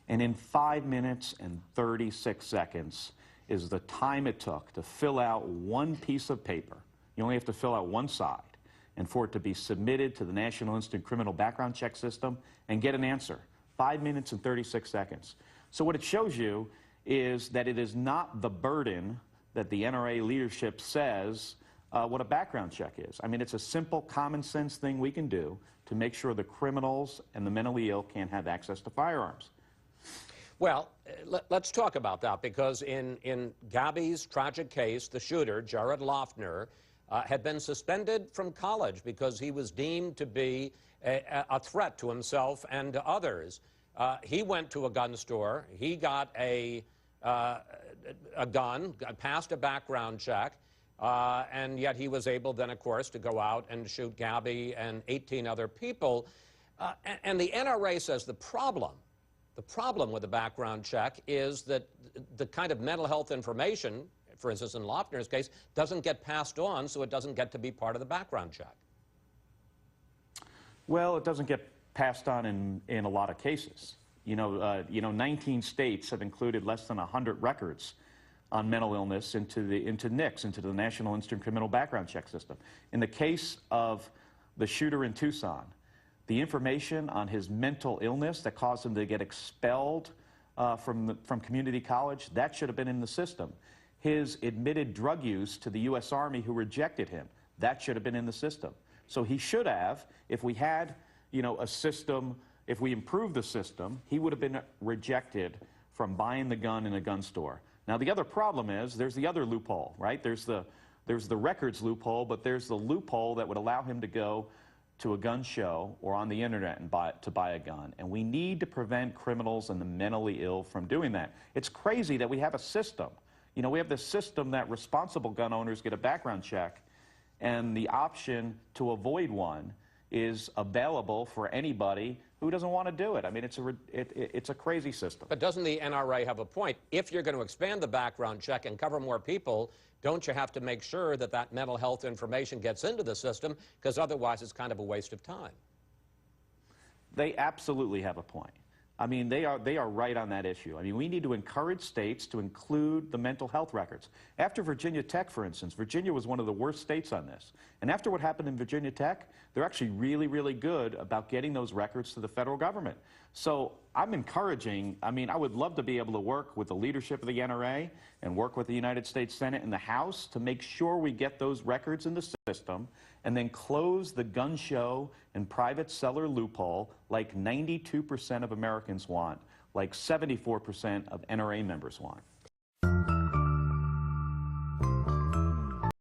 And in 5 minutes and 36 seconds is the time it took to fill out one piece of paper. You only have to fill out one side, and for it to be submitted to the National Instant Criminal Background Check System and get an answer. 5 minutes and 36 seconds. So what it shows you is that it is not the burden that the NRA leadership says what a background check is. I mean, it's a simple, common sense thing we can do to make sure the criminals and the mentally ill can't have access to firearms. Well, let's talk about that, because in Gabby's tragic case, the shooter, Jared Loughner, had been suspended from college because he was deemed to be a threat to himself and to others. He went to a gun store. He got a gun, passed a background check, and yet he was able then, of course, to go out and shoot Gabby and 18 other people. And the NRA says the problem with the background check is that the kind of mental health information, for instance, in Loughner's case, doesn't get passed on, so it doesn't get to be part of the background check. Well, it doesn't get passed on in a lot of cases. 19 states have included less than 100 records on mental illness into NICS, into the National Instant Criminal Background Check System. In the case of the shooter in Tucson, the information on his mental illness that caused him to get expelled from community college, that should have been in the system. His admitted drug use to the U.S. Army, who rejected him, that should have been in the system. So he should have, if we had, a system, if we improved the system, he would have been rejected from buying the gun in a gun store. Now, the other problem is there's the other loophole, right? There's the records loophole, but there's the loophole that would allow him to go to a gun show or on the internet and buy a gun. And we need to prevent criminals and the mentally ill from doing that. It's crazy that we have a system. We have this system that responsible gun owners get a background check, and the option to avoid one is available for anybody who doesn't want to do it. I mean, it's a crazy system. But doesn't the NRA have a point? If you're going to expand the background check and cover more people, don't you have to make sure that that mental health information gets into the system? Because otherwise it's kind of a waste of time. They absolutely have a point. I mean, they are right on that issue. I mean, we need to encourage states to include the mental health records. After Virginia Tech, for instance, Virginia was one of the worst states on this. And after what happened in Virginia Tech, they're actually really, really good about getting those records to the federal government. So I'm encouraging, I mean, I would love to be able to work with the leadership of the NRA and work with the United States Senate and the House to make sure we get those records in the system and then close the gun show and private seller loophole like 92% of Americans want, like 74% of NRA members want.